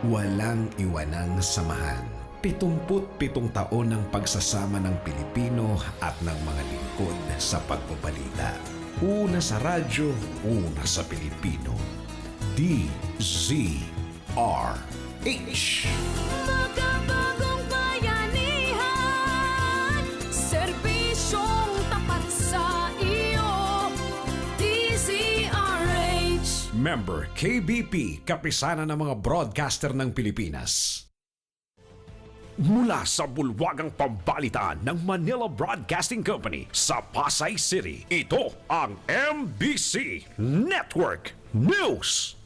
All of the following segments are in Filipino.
Walang iwanang samahan. 77 taon ng pagsasama ng Pilipino at ng mga lingkod sa pagbabalita. Una sa radyo, una sa Pilipino. DZRH. Magkabagong bayanihan, serbisyong tapat sa iyo, DZRH. Member KBP, kapisanan ng mga broadcaster ng Pilipinas. Mula sa bulwagang pambalitaan ng Manila Broadcasting Company sa Pasay City, ito ang MBC Network News.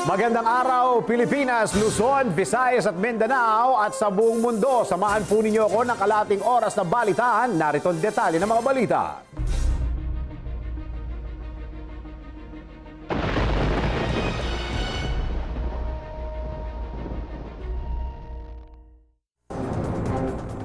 Magandang araw, Pilipinas, Luzon, Visayas at Mindanao at sa buong mundo. Samahan po ninyo ako ng kalating oras na balitaan. Narito ang detalye ng mga balita.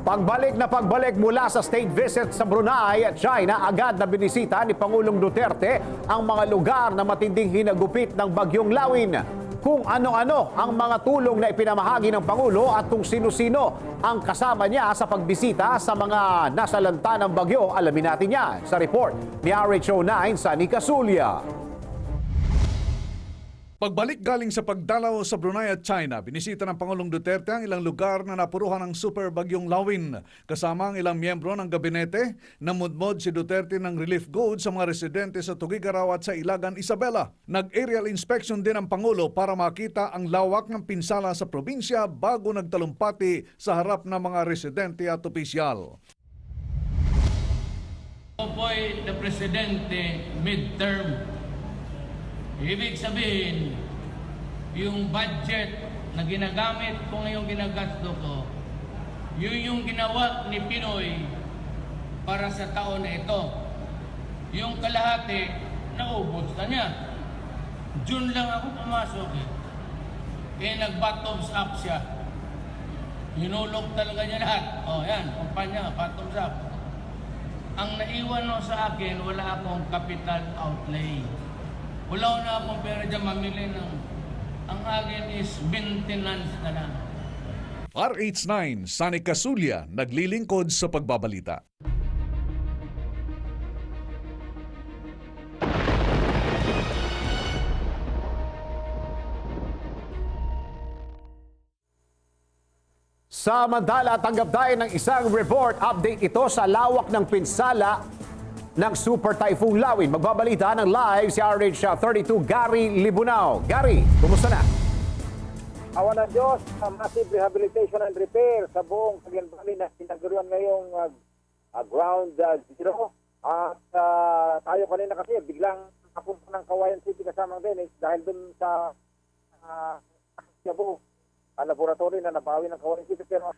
Pagbalik mula sa state visit sa Brunei at China, agad na binisita ni Pangulong Duterte ang mga lugar na matinding hinagupit ng Bagyong Lawin. Kung ano-ano ang mga tulong na ipinamahagi ng Pangulo at kung sino-sino ang kasama niya sa pagbisita sa mga nasalanta ng bagyo, alamin natin yan sa report ni RHO9 Sunny Casulia. Pagbalik galing sa pagdalaw sa Brunei at China, binisita ng Pangulong Duterte ang ilang lugar na napuruhan ng super bagyong Lawin. Kasama ang ilang miyembro ng gabinete, namudmod si Duterte ng relief goods sa mga residente sa Tugigaraw at sa Ilagan, Isabela. Nag-aerial inspection din ang Pangulo para makita ang lawak ng pinsala sa probinsya bago nagtalumpati sa harap ng mga residente at opisyal. Po'y na presidente midterm. Ibig sabihin, yung budget na ginagamit ko ngayong ginagasto ko, yun yung ginawa ni Pinoy para sa taon na ito. Yung kalahati, naubos na niya. June lang ako pumasok nag-bottoms up siya. Hinulog talaga niya lahat. Yan, kumpanya, bottoms up. Ang naiwan mo sa akin, wala akong capital outlay. Wala na akong pera dyan mamili ng... Ang akin is maintenance na lang. RH9, Sunny Casulia, naglilingkod sa pagbabalita. Samantala, tanggap tayo ng isang report update ito sa lawak ng pinsala ng Super Typhoon Lawin. Magbabalita ng live si RH32 Gary Libunao. Gary, kumusta na? Awa ng Diyos, massive rehabilitation and repair sa buong Cagayan Valley na sinagurian ngayong ground zero. At tayo kanina kasi biglang napunta ng Cagayan City kasamang Venice dahil dun sa Cebu, laboratory na nabawi ng Cagayan City. Pero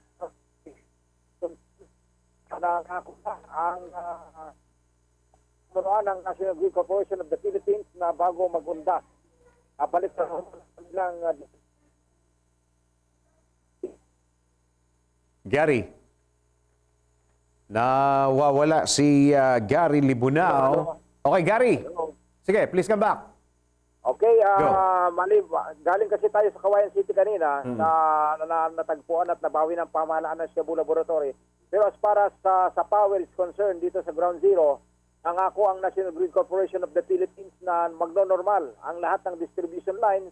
nakakuha ang ng National Grid Corporation of the Philippines na bago mag-undas. Balik sa kanilang Gary, nawawala si Gary Libunao. Okay, Gary. Sige, please come back. Okay, galing kasi tayo sa Cagayan City kanina na natagpuan at nabawi ng pamahalaan ng Cebu Laboratory. Pero as far as sa power is concerned dito sa Ground Zero, nangako ang National Grid Corporation of the Philippines na magno-normal ang lahat ng distribution lines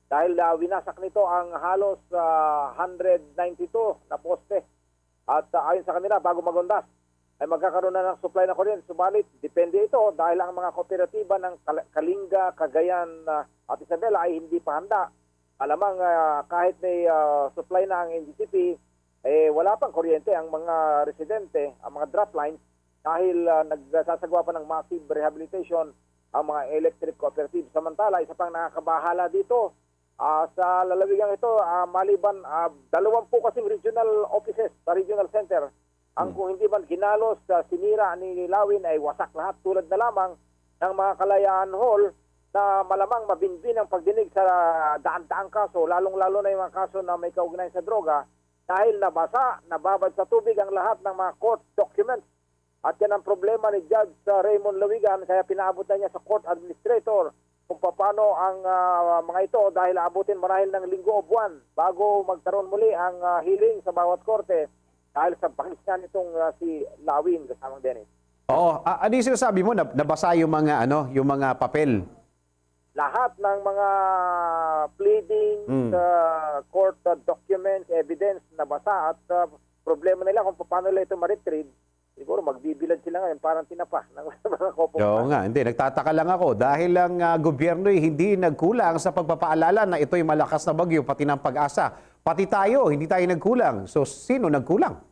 dahil winasak nito ang halos 192 na poste. At ayon sa kanila, bago magundas, ay magkakaroon na ng supply na kuryente. Subalit, depende ito dahil ang mga kooperatiba ng Kalinga, Cagayan at Isabela ay hindi pa handa. Alamang kahit may supply na ang NGCP, wala pang kuryente ang mga residente, ang mga drop lines, dahil nagsasagawa pa ng massive rehabilitation ang mga electric cooperatives. Samantala, isa pang nakakabahala dito sa lalawigan ito, maliban 20 kasing regional offices sa regional center. Ang kung hindi man ginalos, sinira ni Lawin ay wasak lahat tulad na lamang ng mga Kalayaan Hall na malamang mabinbin ang pagdinig sa daan-daang kaso, lalong-lalo na yung mga kaso na may kaugnayan sa droga, dahil nababad sa tubig ang lahat ng mga court documents. At yan ang problema ni Judge Raymond Lawigan, kaya pinaabot na niya sa court administrator kung paano ang mga ito, dahil aabutin marahil ng linggo o buwan bago magkaroon muli ang hearing sa bawat korte dahil sa bangis nga nitong si Lawin kasamang Dennis. Oo, ano yung sinasabi mo? Nabasa yung mga, yung mga papel? Lahat ng mga pleadings, court documents, evidence nabasa at problema nila kung paano nila ito ma-retrieve. Siguro magbibilad sila ngayon parang tinapa ng mga kopong. Oo nga, hindi. Nagtataka lang ako dahil ang gobyerno hindi nagkulang sa pagpapaalala na ito'y malakas na bagyo, pati ng Pag-asa. Pati tayo, hindi tayo nagkulang. So, sino nagkulang?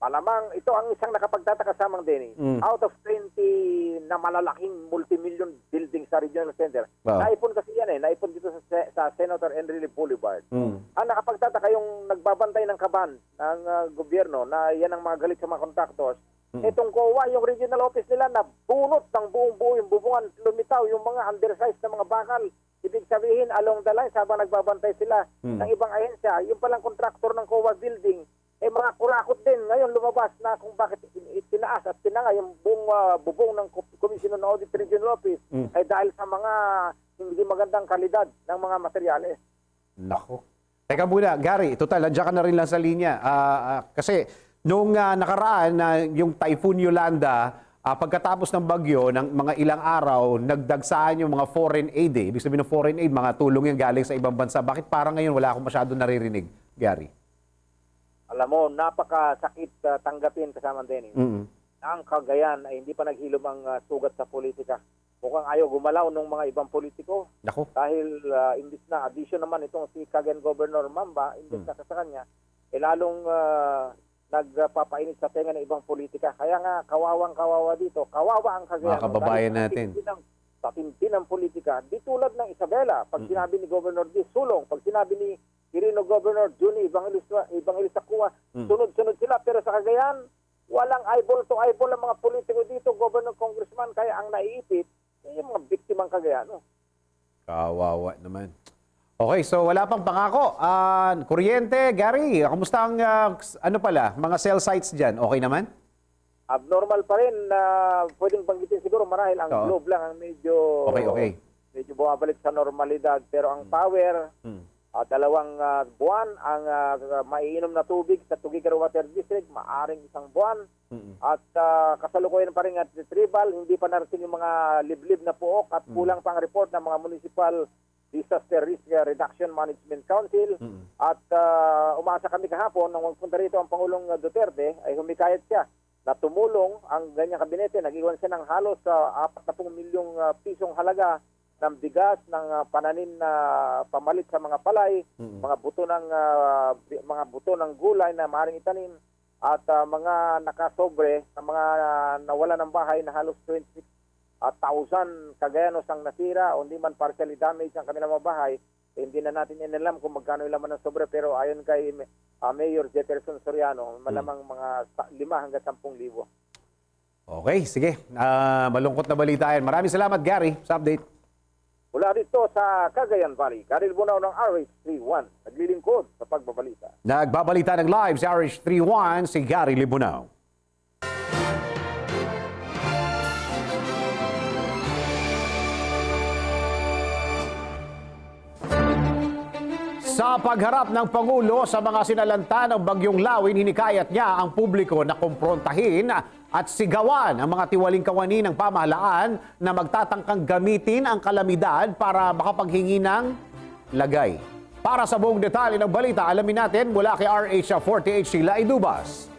Malamang ito ang isang nakapagtataka samang Denny. Out of 20 na malalaking multimillion buildings sa regional center, naipon kasi yan naipon dito sa Senator Enrile Boulevard. Ang nakapagtataka yung nagbabantay ng kaban ng gobyerno na yan ang mga galit sa mga contractors. Itong COA, yung regional office nila na bunot ng buong-buo yung bubungan, lumitaw yung mga undersized na mga bakal. Ibig sabihin, along the lines habang nagbabantay sila ng ibang ahensya, yung palang contractor ng COA building, mga kurakot din ngayon lumabas na kung bakit tinaas at tinanga yung buong bubong ng Commission on Audit Regional Office ay dahil sa mga hindi magandang kalidad ng mga materyales. Nako. Teka muna, Gary, total, nandiyan ka na rin lang sa linya. Kasi nung nakaraan na yung Typhoon Yolanda, pagkatapos ng bagyo, ng mga ilang araw, nagdagsaan yung mga foreign aid. Ibig sabihin ng foreign aid, mga tulong yung galing sa ibang bansa. Bakit parang ngayon wala akong masyado naririnig, Gary? Alam mo, napakasakit tanggapin kasama din. Ang Cagayan ay hindi pa naghilom ang sugat sa politika. Mukhang ayaw gumalaw ng mga ibang politiko. Nako. Dahil imbis na addition naman itong si Cagayan Governor Mamba, imbis na sa kanya, lalong nagpapainit sa tenga ng ibang politika. Kaya nga, kawawang-kawawa dito. Kawawa ang Cagayan. Mga kababayan natin. Sa tintin ng politika, di tulad ng Isabela, pag sinabi ni Governor Di Sulong, pag sinabi ni Quirino Governor Juni Evangelista Cua, sunod-sunod sila. Pero sa Cagayan, walang eyeball to eyeball ang mga politiko dito, Governor, Congressman, kaya ang naiipit, yung mga biktimang Cagayano. Kawawa naman. Okay, so wala pang pangako. Kuryente, Gary, kamusta ang mga cell sites dyan? Okay naman? Abnormal pa rin. Pwedeng banggitin siguro marahil ang globe lang ang medyo bumabalik sa normalidad. Pero ang power, 2 buwan ang maiinom na tubig sa Tuguegarao Water District, maaring 1 buwan. At kasalukuyan pa rin at retrieval, hindi pa narating yung mga liblib na puok at kulang pang report ng mga Municipal Disaster Risk Reduction Management Council. At umasa kami kahapon nang magpunta rito ang Pangulong Duterte, ay humikayat siya na tumulong ang ganyang kabinete. Nag-iwan siya ng halos 40 milyong pisong halaga ng bigas, ng pananim na pamalit sa mga palay, mga buto ng gulay na maaaring itanim, at mga nakasobre na mga nawala ng bahay na halos 26,000 Cagayanos ang nasira o hindi man partially damaged ang kanilang mga bahay. Hindi na natin inalam kung magkano yung laman ng sobre, pero ayon kay Mayor Jefferson Soriano, malamang mga 5 hanggang 10,000. Okay, sige. Malungkot na balita yan. Maraming salamat, Gary, sa update. Mula dito sa Cagayan Valley, Karil Bunao ng RH31, naglilingkod sa pagbabalita. Nagbabalita ng live sa RH31 si Gary Libunao. Sa pagharap ng Pangulo sa mga sinalanta ng Bagyong Lawin, hinikayat niya ang publiko na kumprontahin at sigawan ang mga tiwaling kawani ng pamahalaan na magtatangkang gamitin ang kalamidad para makapaghingi ng lagay. Para sa buong detalye ng balita, alamin natin mula kay RH48 Sheila Idubas.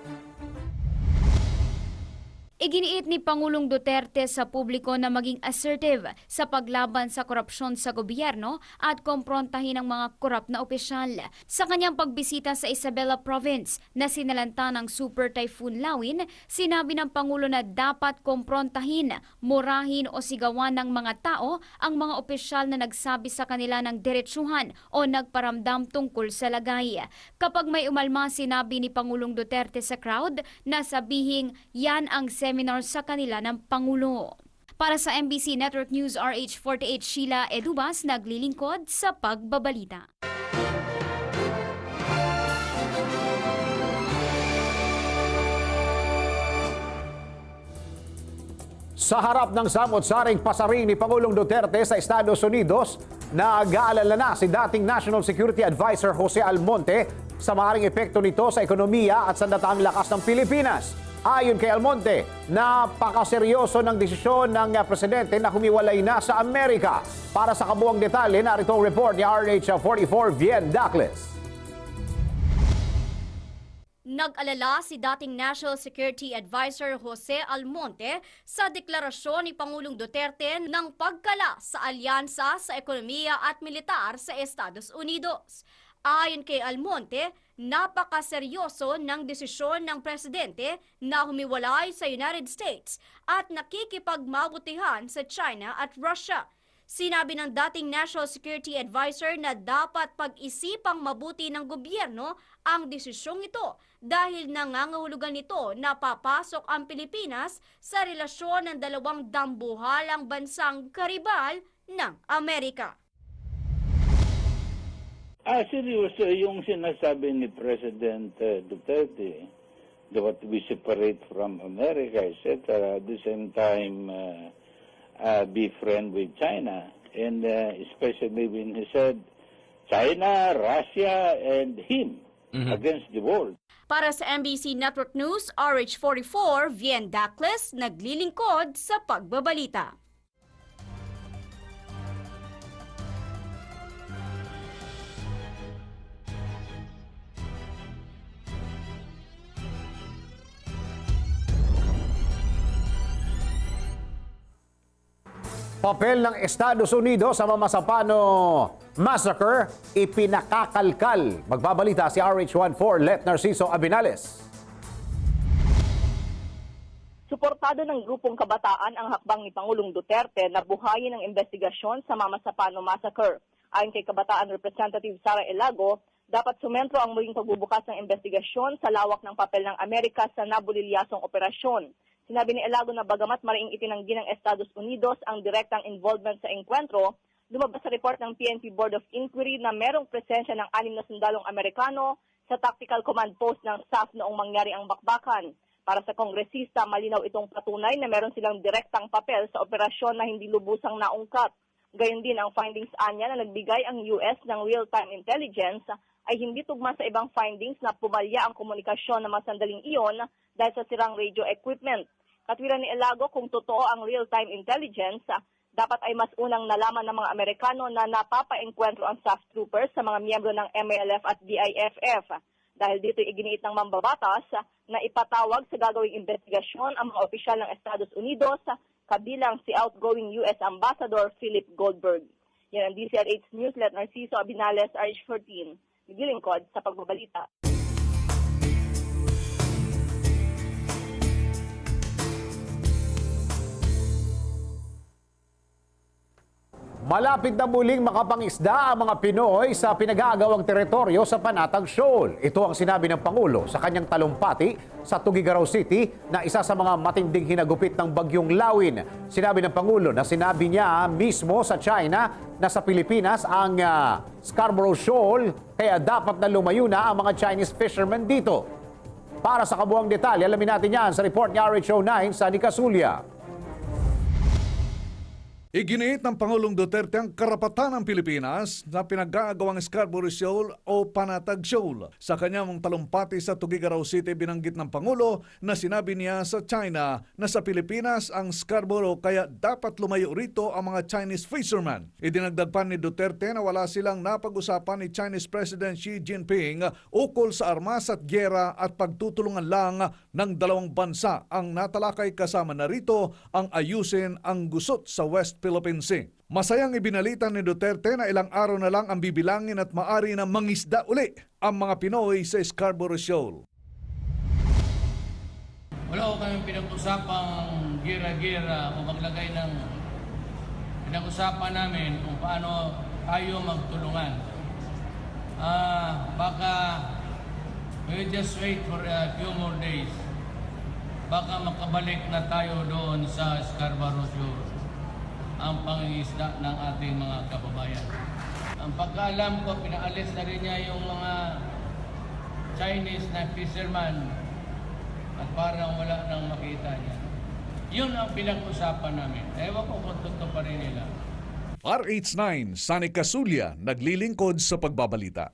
Iginiit ni Pangulong Duterte sa publiko na maging assertive sa paglaban sa korupsyon sa gobyerno at komprontahin ang mga korap na opisyal. Sa kanyang pagbisita sa Isabela Province na sinalanta ng Super Typhoon Lawin, sinabi ng Pangulo na dapat komprontahin, murahin o sigawan ng mga tao ang mga opisyal na nagsabi sa kanila ng diretsuhan o nagparamdam tungkol sa lagay. Kapag may umalma, sinabi ni Pangulong Duterte sa crowd na sabihing yan ang seminar sa kanila ng Pangulo. Para sa MBC Network News RH48, Sheila Edubas, naglilingkod sa pagbabalita. Sa harap ng samot-saring pasaring ni Pangulong Duterte sa Estados Unidos, nag-aalala na si dating National Security Advisor Jose Almonte sa maaaring epekto nito sa ekonomiya at sa nataang lakas ng Pilipinas. Ayon kay Almonte, napakaseryoso ng desisyon ng presidente na humiwalay na sa Amerika. Para sa kabuang detalye, narito ang report ni RH44 Vien Dacles. Nag-alala si dating National Security Advisor Jose Almonte sa deklarasyon ni Pangulong Duterte ng pagkala sa alyansa sa ekonomiya at militar sa Estados Unidos. Ayon kay Almonte, napakaseryoso ng desisyon ng presidente na humiwalay sa United States at nakikipagmabutihan sa China at Russia. Sinabi ng dating National Security Advisor na dapat pag-isipang mabuti ng gobyerno ang desisyong ito dahil nangangahulugan nito na papasok ang Pilipinas sa relasyon ng dalawang dambuhalang bansang karibal ng Amerika. Seryoso yung sinasabi ni President Duterte, that we separate from America, etc. At the same time, be friend with China, and especially when he said China, Russia, and him against the world. Para sa MBC Network News, RH44, Vien Dacles, naglilingkod sa pagbabalita. Papel ng Estados Unidos sa Mamasapano Massacre ipinakakalkal. Magbabalita si RH14 Let Narciso Abinales. Suportado ng grupong kabataan ang hakbang ni Pangulong Duterte na buhayin ang investigasyon sa Mamasapano Massacre. Ayon kay Kabataan Representative Sara Elago, dapat sumentro ang muling pagbubukas ng investigasyon sa lawak ng papel ng Amerika sa nabulilyasong operasyon. Sinabi ni Elago na bagamat mariing itinanggi ng Estados Unidos ang direktang involvement sa engkwentro, lumabas sa report ng PNP Board of Inquiry na merong presensya ng 6 na sundalong Amerikano sa tactical command post ng SAF noong mangyari ang bakbakan. Para sa kongresista, malinaw itong patunay na meron silang direktang papel sa operasyon na hindi lubusang naungkat. Gayon din ang findings anya na nagbigay ang US ng real-time intelligence ay hindi tugma sa ibang findings na pumalya ang komunikasyon ng mga sandaling iyon dahil sa sirang radio equipment. Katwiran ni Elago, kung totoo ang real-time intelligence, dapat ay mas unang nalaman ng mga Amerikano na napapa-enkwentro ang SAF troopers sa mga miyembro ng MALF at DIFF. Dahil dito iginiit ng mambabatas na ipatawag sa gagawing investigasyon ang mga opisyal ng Estados Unidos, kabilang si outgoing US Ambassador Philip Goldberg. Yan ang DCRH Newslet, Narciso Abinales, RH14. Naglilingkod sa pagbabalita. Malapit na muling makapangisda ang mga Pinoy sa pinag-aagawang teritoryo sa Panatag Shoal. Ito ang sinabi ng Pangulo sa kanyang talumpati sa Tuguegarao City na isa sa mga matinding hinagupit ng bagyong Lawin. Sinabi ng Pangulo na sinabi niya mismo sa China na sa Pilipinas ang Scarborough Shoal kaya dapat na lumayo na ang mga Chinese fishermen dito. Para sa kabuang detalye, alamin natin yan sa report ni RH09 sa Nicasulia. Iginiit ng Pangulong Duterte ang karapatan ng Pilipinas na pinag-aagawang Scarborough Shoal o Panatag Shoal. Sa kanyang talumpati sa Tuguegarao City, binanggit ng Pangulo na sinabi niya sa China na sa Pilipinas ang Scarborough kaya dapat lumayo rito ang mga Chinese fishermen. Idinagdag pa ni Duterte na wala silang napag-usapan ni Chinese President Xi Jinping ukol sa armas at gyera at pagtutulungan lang ng dalawang bansa. Ang natalakay kasama na rito ang ayusin ang gusot sa West Philippine Sea. Masayang ibinalita ni Duterte na ilang araw na lang ang bibilangin at maari na mangisda uli ang mga Pinoy sa Scarborough Shoal. Wala ko kami pinag-usapang gira-gira o maglagay ng pinag-usapan namin kung paano tayo magtulungan. Baka we just wait for a few more days. baka makabalik na tayo doon sa Scarborough Shoal, ang pangingisda ng ating mga kababayan. Ang pagkaalam ko, pinaalis na rin niya yung mga Chinese na fisherman at parang wala nang makita niya. Yun ang pinag-usapan namin. Ewan ko kung totoo pa rin nila. RH9, Sani Casulia, naglilingkod sa pagbabalita.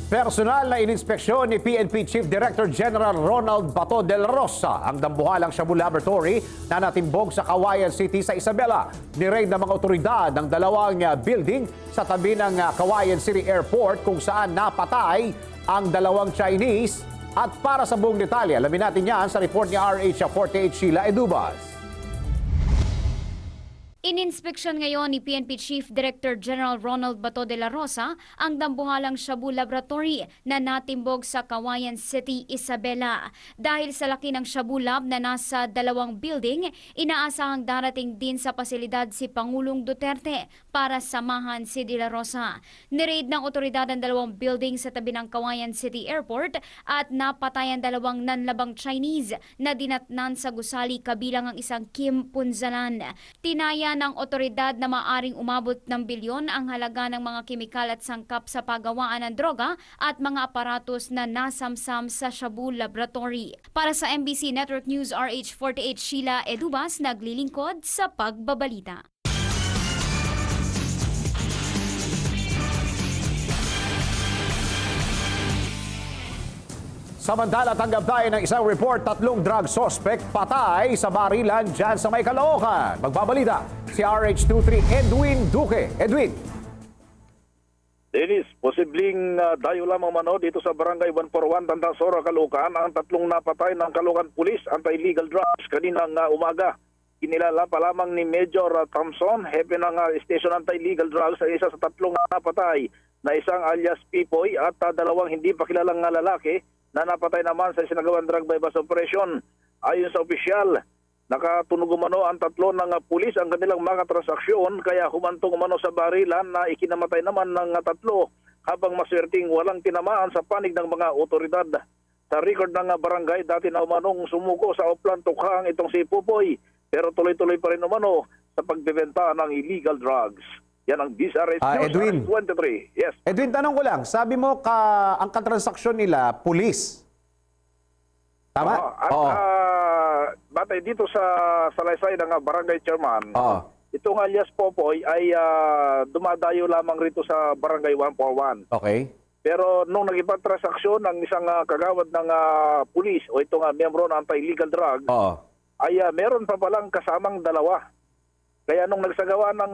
Personal na ininspeksyon ni PNP Chief Director General Ronald Bato de la Rosa ang dambuhalang Shabu Laboratory na natimbog sa Cauayan City sa Isabela. Ni-raid ng mga otoridad ng dalawang building sa tabi ng Cauayan City Airport kung saan napatay ang dalawang Chinese. At para sa buong detalye, alamin natin yan sa report ni RH48 Sheila Edubas. Ininspeksyon ngayon ni PNP Chief Director General Ronald Bato de la Rosa ang dambuhalang Shabu Laboratory na natimbog sa Cauayan City, Isabela. Dahil sa laki ng Shabu Lab na nasa dalawang building, inaasahang darating din sa pasilidad si Pangulong Duterte para samahan si de la Rosa. Nireid ng otoridad ang dalawang building sa tabi ng Cauayan City Airport at napatayan dalawang nanlabang Chinese na dinatnan sa gusali kabilang ang isang Kim Punzalan. Tinaya ng otoridad na maaring umabot ng bilyon ang halaga ng mga kemikal at sangkap sa paggawaan ng droga at mga aparatos na nasamsam sa Shabu Laboratory. Para sa MBC Network News RH48 Sheila Edubas, naglilingkod sa pagbabalita. Samantala, tanggap tayo ng isang report, 3 drug suspect patay sa barilan dyan sa may Caloocan. Magbabalita si RH23 Edwin Duque. Edwin. Dennis, posibleng dayo lamang mano dito sa Barangay 141, Tandansora, Caloocan ang 3 napatay ng Caloocan Police Anti-Illegal Drugs kaninang umaga. Kinilala pa lamang ni Major Thompson, hepe ng Station Anti-Illegal Drugs, sa isa sa 3 napatay na isang alias Pipoy at 2 hindi pa kilalang lalaki na napatay naman sa isinagawang drug bypass operation. Ayon sa opisyal, nakatunog umano ang 3 ng pulis ang kanilang mga transaksyon kaya humantong umano sa barilan na ikinamatay naman ng 3 habang maswerteng walang tinamaan sa panig ng mga otoridad. Sa record ng barangay, dati na umanong sumuko sa Oplan Tukhang itong si Pupoy pero tuloy-tuloy pa rin umano sa pagbebenta ng illegal drugs. Yan ang DZRH Edwin. 23. Yes. Edwin, tanong ko lang, sabi mo ang katransaksyon nila, pulis. Tama? Oo. Batay dito sa salaysay ng barangay chairman, itong alias Popoy ay dumadayo lamang rito sa barangay 141. Okay. Pero nung nagipagtransaksyon ng isang kagawad ng pulis o itong miyembro ng anti-illegal drug, ay meron pa palang kasamang 2. Kaya nung nagsagawa ng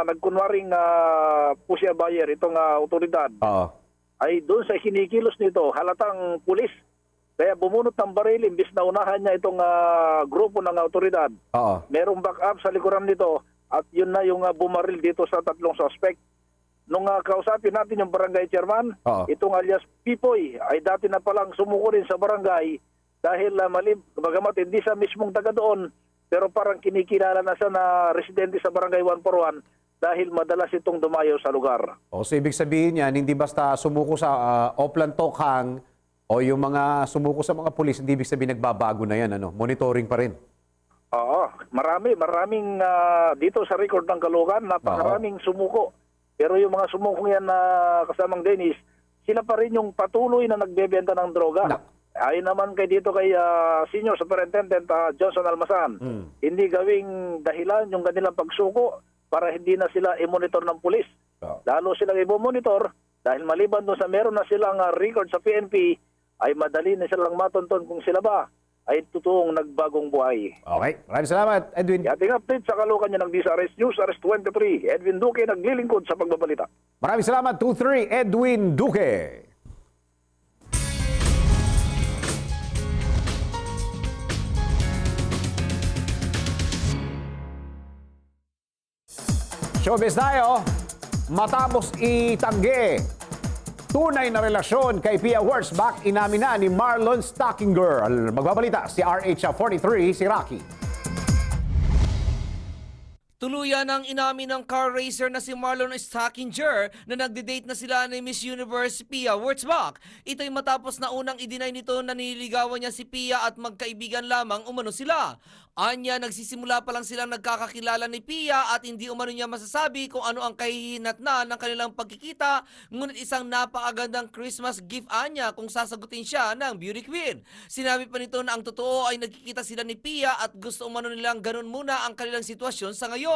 nagkunwaring pusya buyer itong otoridad, ay doon sa kinikilos nito, halatang pulis. Kaya bumunot ng baril, imbis na unahan niya itong grupo ng otoridad. Merong backup sa likuran nito at yun na yung bumaril dito sa 3 suspect. Nung kausapin natin yung barangay chairman, itong alias Pipoy ay dati na palang sumuko rin sa barangay dahil bagamat hindi sa mismong taga doon, pero parang kinikilala na siya na residente sa barangay 141 dahil madalas itong dumayo sa lugar. So ibig sabihin yan, hindi basta sumuko sa Oplan Tokhang o yung mga sumuko sa mga pulis, hindi ibig sabihin nagbabago na yan, monitoring pa rin. Oo, maraming dito sa record ng Caloocan, napakaraming sumuko. Pero yung mga sumukong yan na kasamang Dennis, sila pa rin yung patuloy na nagbebenta ng droga. Ayon naman dito kay Senior Superintendent Johnson Almasan, hindi gawing dahilan yung kanilang pagsuko para hindi na sila i-monitor ng pulis. Lalo silang i-monitor dahil maliban doon sa meron na silang record sa PNP, ay madali na silang matunton kung sila ba ay totoong nagbagong buhay. Okay, maraming salamat, Edwin. Ating update sa Caloocan niya ng DZRH News, RS23, Edwin Duque naglilingkod sa pagbabalita. Maraming salamat, 23 Edwin Duque. Showbiz tayo, matapos itanggi tunay na relasyon kay Pia Wurtzbach, inamin na ni Marlon Stockinger. Magbabalita si RH43, si Rocky. Tuluyan ang inamin ng car racer na si Marlon Stackinger na nagde-date na sila ni Miss Universe Pia Wurtzbach. Ito'y matapos na unang i-deny nito na nililigawan niya si Pia at magkaibigan lamang umano sila. Anya, nagsisimula pa lang silang nagkakakilala ni Pia at hindi umano niya masasabi kung ano ang kahihinatnan ng kanilang pagkikita, ngunit isang napakagandang Christmas gift anya kung sasagutin siya ng beauty queen. Sinabi pa nito na ang totoo ay nagkikita sila ni Pia at gusto umano nilang ganun muna ang kanilang sitwasyon sa ngayon.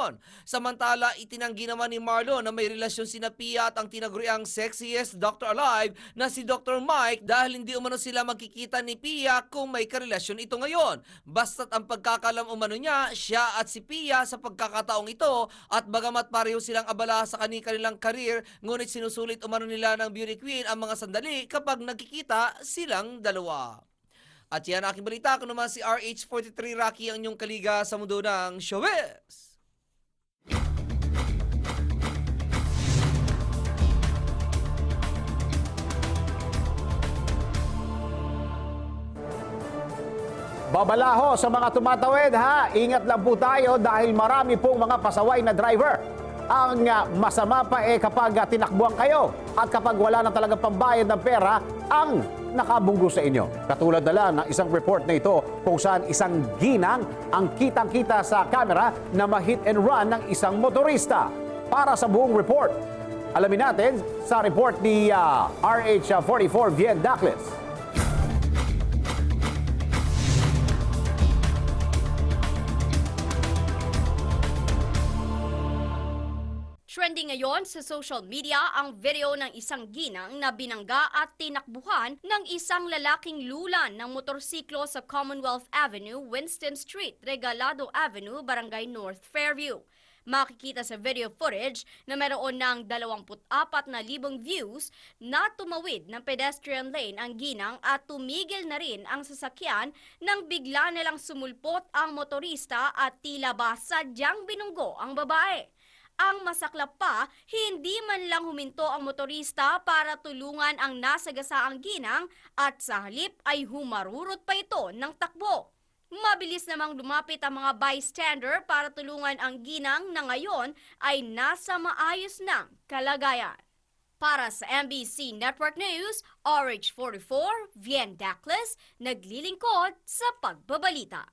Samantala, itinanggi naman ni Marlon na may relasyon sina Pia at ang tinaguriang sexiest doctor alive na si Dr. Mike dahil hindi umano sila magkikita ni Pia kung may karelasyon ito ngayon. Basta't ang pagkakalam umano niya, siya at si Pia sa pagkakataong ito at bagamat pareho silang abala sa kanilang karir, ngunit sinusulit umano nila ng beauty queen ang mga sandali kapag nagkikita silang dalawa. At yan aking balita, kung naman si RH43 Rocky ang inyong kaliga sa mundo ng showbiz. Babalaho sa mga tumatawid ha. Ingat lang po tayo dahil marami pong mga pasaway na driver. Ang masama pa kapag tinakbuhan kayo at kapag wala na talagang pambayad ng pera ang nakabunggo sa inyo. Katulad na lang ng isang report na ito kung saan isang ginang ang kitang-kita sa camera na ma-hit and run ng isang motorista. Para sa buong report, alamin natin sa report ni RH44 Vien Dacles. Trending ngayon sa social media ang video ng isang ginang na binangga at tinakbuhan ng isang lalaking lulan ng motorsiklo sa Commonwealth Avenue, Winston Street, Regalado Avenue, Barangay North Fairview. Makikita sa video footage na meron ng 24,000 views na tumawid ng pedestrian lane ang ginang at tumigil na rin ang sasakyan nang bigla nilang sumulpot ang motorista at tila ba sadyang binunggo ang babae. Ang masaklap pa, hindi man lang huminto ang motorista para tulungan ang nasagasaang ginang at sa halip ay humarurot pa ito ng takbo. Mabilis namang lumapit ang mga bystander para tulungan ang ginang na ngayon ay nasa maayos ng kalagayan. Para sa MBC Network News, RH44, Vien Dacles, naglilingkod sa pagbabalita.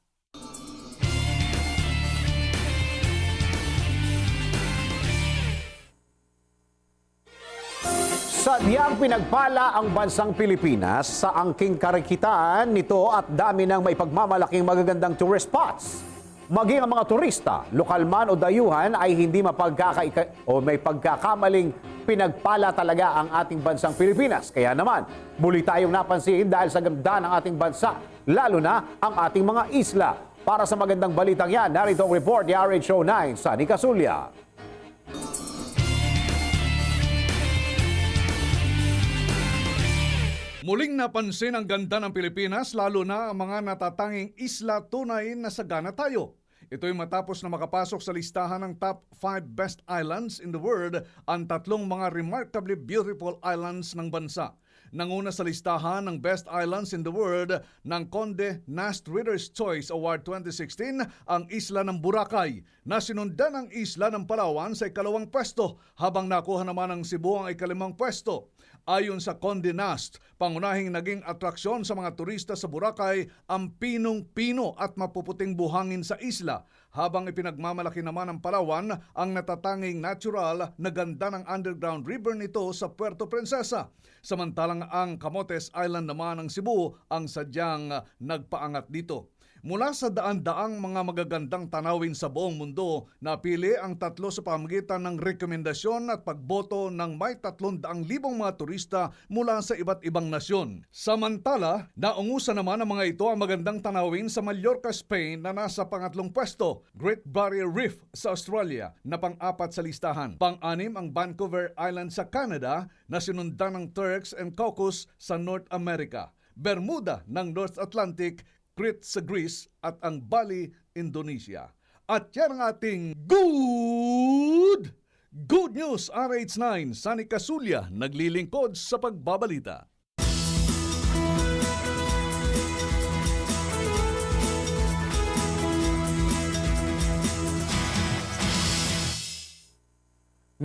Sadyang pinagpala ang bansang Pilipinas sa angking karikitaan nito at dami ng may pagmamalaking magagandang tourist spots. Maging ang mga turista, lokal man o dayuhan ay hindi may pagkakamaling pinagpala talaga ang ating bansang Pilipinas. Kaya naman, muli tayong napansin dahil sa ganda ng ating bansa, lalo na ang ating mga isla. Para sa magandang balitang yan, narito ang report ni RH09 Sunny Casulia. Muling napansin ang ganda ng Pilipinas, lalo na ang mga natatanging isla, tunay na sagana tayo. Ito'y matapos na makapasok sa listahan ng top 5 best islands in the world ang tatlong mga remarkably beautiful islands ng bansa. Nanguna sa listahan ng Best Islands in the World ng Condé Nast Reader's Choice Award 2016 ang isla ng Boracay, na sinundan ang isla ng Palawan sa ikalawang pwesto, habang nakuha naman ang Cebu ang ikalimang pwesto. Ayon sa Condé Nast, pangunahing naging atraksyon sa mga turista sa Boracay ang pinong-pino at mapuputing buhangin sa isla, habang ipinagmamalaki naman ng Palawan ang natatanging natural na ganda ng underground river nito sa Puerto Princesa. Samantalang ang Camotes Island naman ng Cebu ang sadyang nagpaangat dito. Mula sa daan-daang mga magagandang tanawin sa buong mundo, napili ang tatlo sa pamamagitan ng rekomendasyon at pagboto ng may 300,000 mga turista mula sa iba't ibang nasyon. Samantala, naungusan naman ang mga ito ang magandang tanawin sa Mallorca, Spain na nasa pangatlong pwesto, Great Barrier Reef sa Australia na pang-4 sa listahan. Pang-6 ang Vancouver Island sa Canada na sinundan ng Turks and Caicos sa North America, Bermuda ng North Atlantic, Crete sa Greece at ang Bali, Indonesia. At yan ang ating good news. RH9, Sunny Casulia, naglilingkod sa pagbabalita.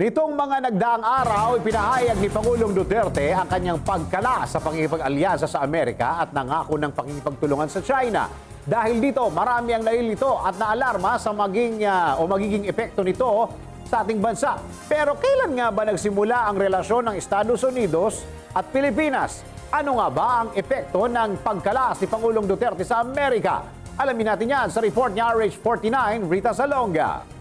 Nitong mga nagdaang araw, ipinahayag ni Pangulong Duterte ang kanyang pagkala sa pakikipag-alyansa sa Amerika at nangako ng pakikipagtulungan sa China. Dahil dito, marami ang nalilito at naalarma sa magiging epekto nito sa ating bansa. Pero kailan nga ba nagsimula ang relasyon ng Estados Unidos at Pilipinas? Ano nga ba ang epekto ng pagkala ni Pangulong Duterte sa Amerika? Alamin natin yan sa report ni RH49, Rita Salonga.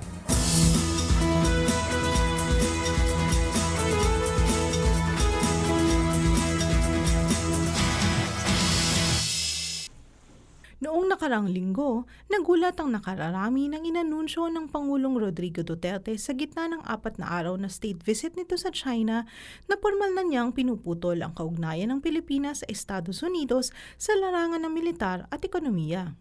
Noong nakarang linggo, nagulat ang nakararami ng inanunsyo ng Pangulong Rodrigo Duterte sa gitna ng 4 na araw na state visit nito sa China na formal na niyang pinuputol ang kaugnayan ng Pilipinas sa Estados Unidos sa larangan ng militar at ekonomiya.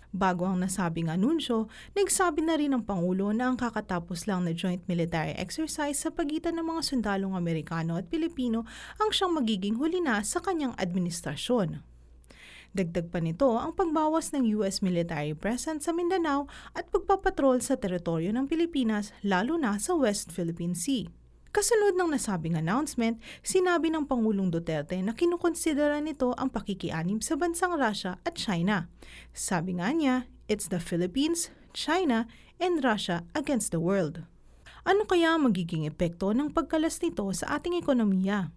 Bago ang nasabing anunsyo, nagsabi na rin ng Pangulo na ang kakatapos lang na joint military exercise sa pagitan ng mga sundalong Amerikano at Pilipino ang siyang magiging huli na sa kanyang administrasyon. Dagdag pa nito ang pagbawas ng US military presence sa Mindanao at pagpapatrol sa teritoryo ng Pilipinas lalo na sa West Philippine Sea. Kasunod ng nasabing announcement, sinabi ng Pangulong Duterte na kinukonsidera nito ang pakikianim sa bansang Russia at China. Sabi nga niya, it's the Philippines, China, and Russia against the world. Ano kaya magiging epekto ng pagkalas nito sa ating ekonomiya?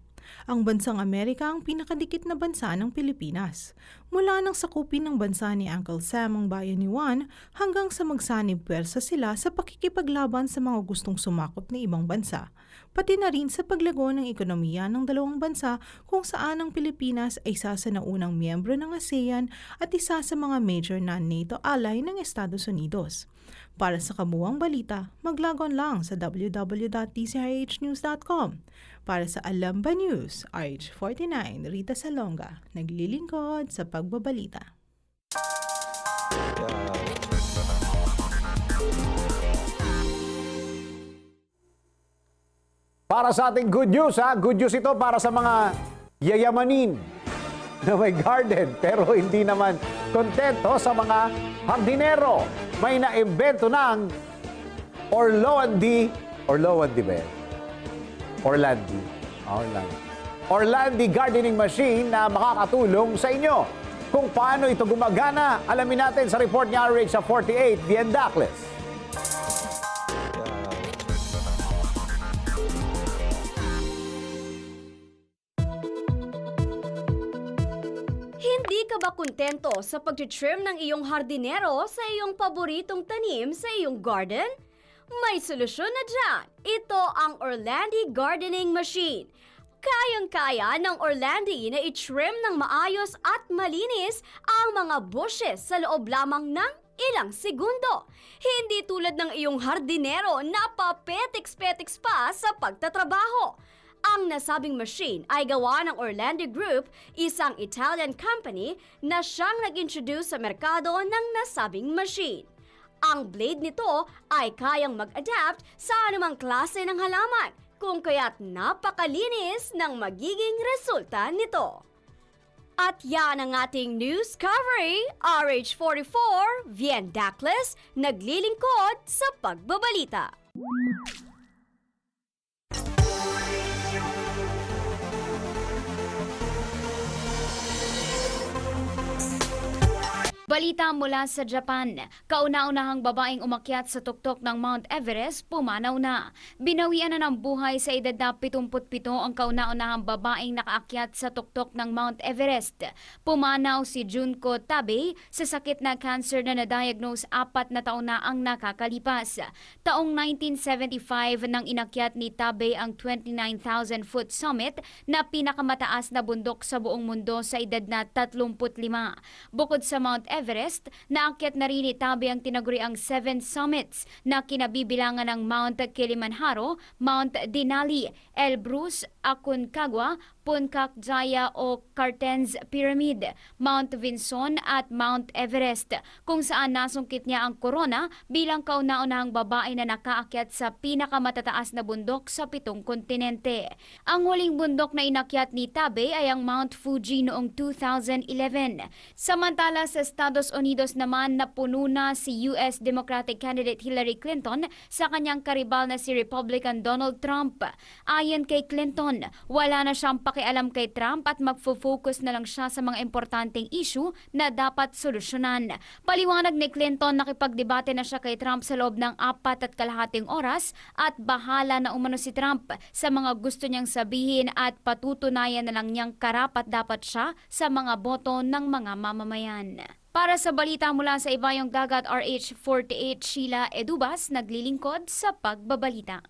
Ang bansang Amerika ang pinakadikit na bansa ng Pilipinas. Mula nang sakupin ng bansa ni Uncle Sam ang bayan ni Juan hanggang sa magsanib puwersa sila sa pakikipaglaban sa mga gustong sumakop na ibang bansa. Pati na rin sa paglago ng ekonomiya ng dalawang bansa kung saan ang Pilipinas ay isa sa naunang miyembro ng ASEAN at isa sa mga major non-NATO ally ng Estados Unidos. Para sa kabuuang balita, maglagon lang sa www.tcrhnews.com. Para sa Alam Ba News, RH49, Rita Salonga, naglilingkod sa pagbabalita. Para sa ating good news, good news ito para sa mga yayamanin na may garden pero hindi naman kontento sa mga hardinero. May naimbento ng Orlandi gardening machine na makakatulong sa inyo. Kung paano ito gumagana, alamin natin sa report ni RH48, Bien Dacles. Hindi ka ba kontento sa pag-trim ng iyong hardinero sa iyong paboritong tanim sa iyong garden? May solusyon na dyan. Ito ang Orlandi Gardening Machine. Kayang-kaya ng Orlandi na i-trim ng maayos at malinis ang mga bushes sa loob lamang ng ilang segundo. Hindi tulad ng iyong hardinero na papetiks-petiks pa sa pagtatrabaho. Ang nasabing machine ay gawa ng Orlandi Group, isang Italian company na siyang nag-introduce sa merkado ng nasabing machine. Ang blade nito ay kayang mag-adapt sa anumang klase ng halaman, kung kaya't napakalinis ng magiging resulta nito. At yan ang ating news coverage, RH44, Bien Dacles, naglilingkod sa pagbabalita. Balita mula sa Japan, kauna-unahang babaeng umakyat sa tuktok ng Mount Everest, pumanaw na. Binawian na ng buhay sa edad na 77 ang kauna-unahang babaeng nakaakyat sa tuktok ng Mount Everest. Pumanaw si Junko Tabei sa sakit na cancer na na-diagnose 4 na taon na ang nakakalipas. Taong 1975 nang inakyat ni Tabei ang 29,000-foot summit na pinakamataas na bundok sa buong mundo sa edad na 35. Bukod sa Mount Everest, naakyat na rin ni Tabei ang tinaguriang 7 summits na kinabibilangan ng Mount Kilimanjaro, Mount Denali, Elbrus, Aconcagua, Puncak Jaya o Cartens Pyramid, Mount Vinson at Mount Everest, kung saan nasungkit niya ang korona bilang kauna-unahang babae na nakaakyat sa pinakamatataas na bundok sa 7 kontinente. Ang huling bundok na inakyat ni Tabe ay ang Mount Fuji noong 2011. Samantala sa Estados Unidos naman, napuno na si US Democratic candidate Hillary Clinton sa kanyang karibal na si Republican Donald Trump. Ayon kay Clinton, wala na siyang pakialam kay Trump at magfo-focus na lang siya sa mga importanteng issue na dapat solusyonan. Paliwanag ni Clinton, nakipagdebate na siya kay Trump sa loob ng 4.5 oras at bahala na umano si Trump sa mga gusto niyang sabihin at patutunayan na lang niyang karapat-dapat siya sa mga boto ng mga mamamayan. Para sa balita mula sa Ibayong Dagat, RH48 Sheila Edubas naglilingkod sa pagbabalita.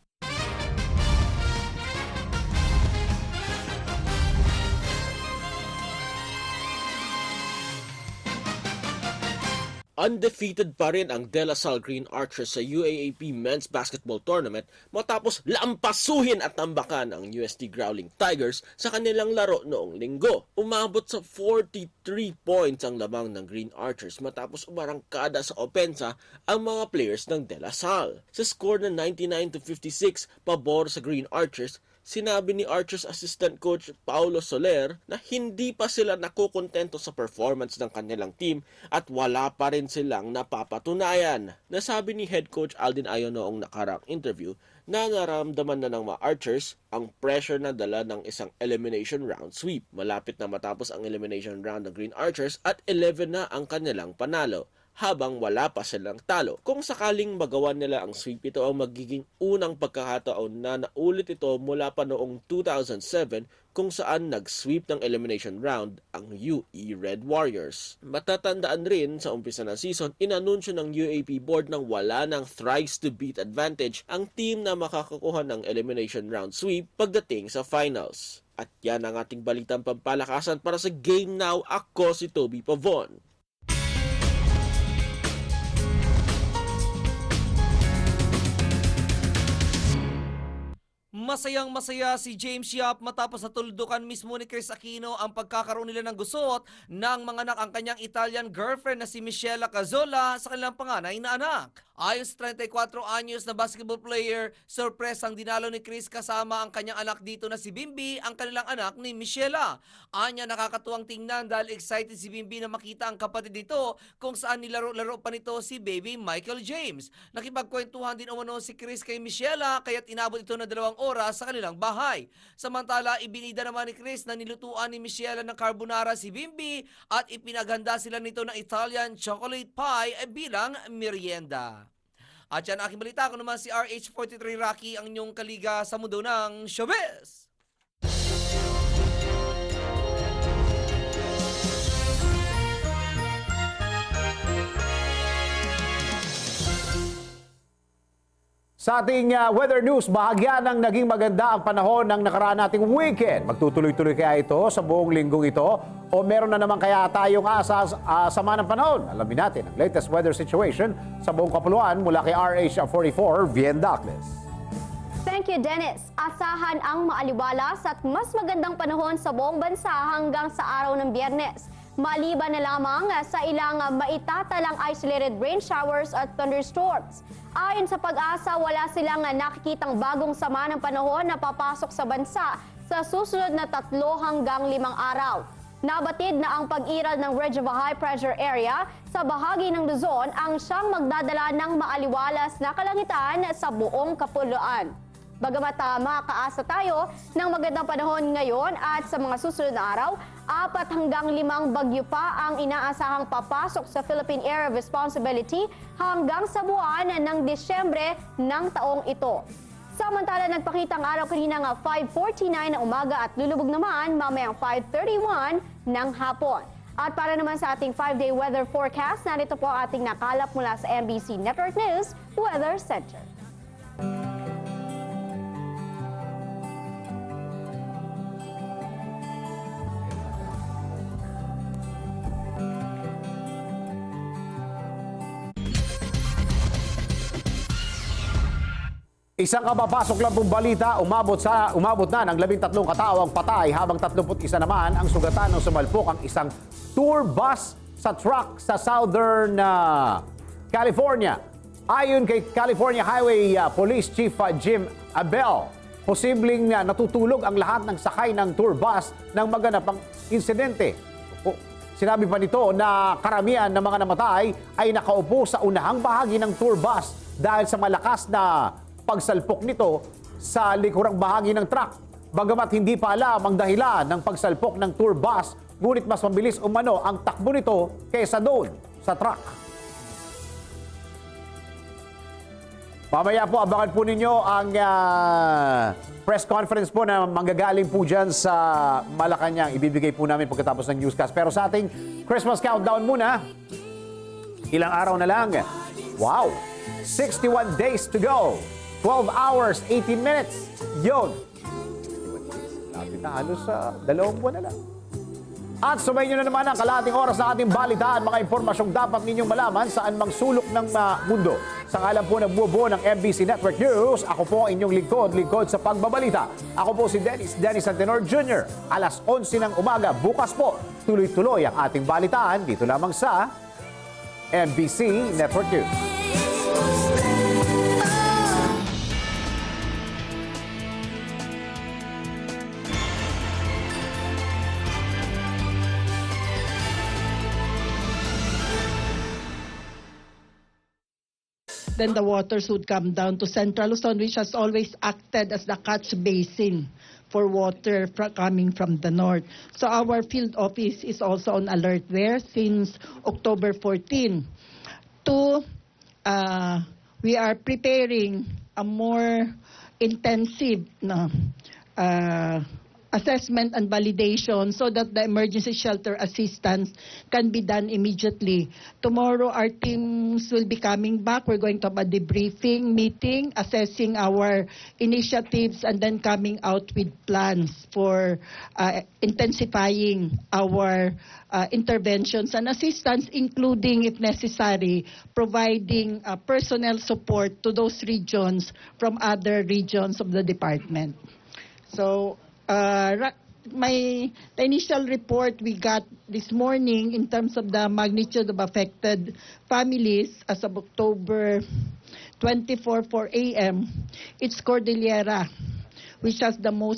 Undefeated pa rin ang De La Salle Green Archers sa UAAP Men's Basketball Tournament matapos lampasuhin at tambakan ang UST Growling Tigers sa kanilang laro noong linggo. Umabot sa 43 points ang lamang ng Green Archers matapos umarangkada sa opensa ang mga players ng De La Salle. Sa score na 99-56 pabor sa Green Archers, sinabi ni Archers assistant coach Paulo Soler na hindi pa sila nakukontento sa performance ng kanilang team at wala pa rin silang napapatunayan. Nasabi ni head coach Aldin Ayon noong nakarang interview na naramdaman na ng mga Archers ang pressure na dala ng isang elimination round sweep. Malapit na matapos ang elimination round ng Green Archers at 11 na ang kanilang panalo, habang wala pa silang talo. Kung sakaling magawa nila ang sweep, ito ang magiging unang pagkakataon na naulit ito mula pa noong 2007 kung saan nag-sweep ng elimination round ang UE Red Warriors. Matatandaan rin sa umpisa ng season, inanunsyo ng UAP board nang wala ng thrice to beat advantage ang team na makakakuha ng elimination round sweep pagdating sa finals. At yan ang ating balitang pampalakasan para sa Game Now. Ako si Toby Pavon. Masayang-masaya si James Yap matapos natuldukan mismo ni Chris Aquino ang pagkakaroon nila ng gusot ng mga anak ang kanyang Italian girlfriend na si Michelle Cazzola sa kanilang panganay na anak. Ayon sa 34 anyos na basketball player, sorpresang dinalo ni Chris kasama ang kanyang anak dito na si Bimbi, ang kanilang anak ni Michelle. Anya, nakakatuwang tingnan dahil excited si Bimbi na makita ang kapatid nito kung saan nilaro-laro pa nito si baby Michael James. Nakipagkwentuhan din umano si Chris kay Michelle kaya't inabot ito na 2 oras sa kanilang bahay. Samantala, ibinida naman ni Chris na nilutuan ni Michelle ng carbonara si Bimbi at ipinaghanda sila nito ng Italian chocolate pie bilang merienda. At yan aking balita, ako naman si RH43 Rocky, ang inyong kaliga sa mundo ng showbiz. Sa ating weather news, bahagya ng naging maganda ang panahon ng nakaraan nating weekend. Magtutuloy-tuloy kaya ito sa buong linggong ito o meron na naman kaya tayong sama ng panahon? Alamin natin ang latest weather situation sa buong kapuluan mula kay RH44 Vien Dacles. Thank you, Dennis. Asahan ang maaliwalas at mas magandang panahon sa buong bansa hanggang sa araw ng Biyernes. Maliban na lamang sa ilang maitatalang isolated rain showers at thunderstorms. Ayon sa Pag-asa, wala silang nakikitang bagong sama ng panahon na papasok sa bansa sa susunod na 3 hanggang 5 araw. Nabatid na ang pag-iral ng ridge of a high pressure area sa bahagi ng Luzon ang siyang magdadala ng maaliwalas na kalangitan sa buong kapuluan. Bagamat makakaasa tayo ng magandang panahon ngayon at sa mga susunod na araw, 4 hanggang 5 bagyo pa ang inaasahang papasok sa Philippine Area of Responsibility hanggang sa buwan ng Disyembre ng taong ito. Samantala, nagpakita ang araw kanina nga 5:49 ng umaga at lulubog naman mamayang 5:31 ng hapon. At para naman sa ating 5-day weather forecast, narito po ang ating nakalap mula sa MBC Network News Weather Center. Isang kababasok lang pong balita, umabot na ng 13 katao ang patay habang 31 naman ang sugatan ng sumalpok ang isang tour bus sa truck sa Southern California. Ayon kay California Highway Police Chief Jim Abel, posibleng natutulog ang lahat ng sakay ng tour bus nang maganap ang insidente. Sinabi pa nito na karamihan ng mga namatay ay nakaupo sa unahang bahagi ng tour bus dahil sa malakas na pagsalpok nito sa likurang bahagi ng truck. Bagamat hindi pa alam ang dahilan ng pagsalpok ng tour bus, ngunit mas mabilis umano ang takbo nito kaysa doon sa truck. Mamaya po, abangan po ninyo ang press conference po na manggagaling po dyan sa Malacanang. Ibibigay po namin pagkatapos ng newscast. Pero sa ating Christmas countdown muna, ilang araw na lang. Wow! 61 days to go. 12 hours, 18 minutes. Yun. 61 days. Lapit na halos sa 2 buwan na lang. At sumayin nyo na naman ang kalahating oras na ating balitaan, mga impormasyong dapat ninyong malaman saan mang sulok ng mundo. Sa ngalan po ng buo ng MBC Network News, ako po inyong lingkod sa pagbabalita. Ako po si Dennis Santenor Jr. Alas 11 ng umaga, bukas po, tuloy-tuloy ang ating balitaan dito lamang sa MBC Network News. Then the waters would come down to Central Luzon, which has always acted as the catch basin for water coming from the north. So our field office is also on alert there since October 14. We are preparing a more intensive assessment and validation so that the emergency shelter assistance can be done immediately. Tomorrow, our teams will be coming back. We're going to have a debriefing meeting, assessing our initiatives, and then coming out with plans for intensifying our interventions and assistance, including, if necessary, providing personnel support to those regions from other regions of the department. So, the initial report we got this morning in terms of the magnitude of affected families as of October 24, 4 a.m., it's Cordillera, which has the most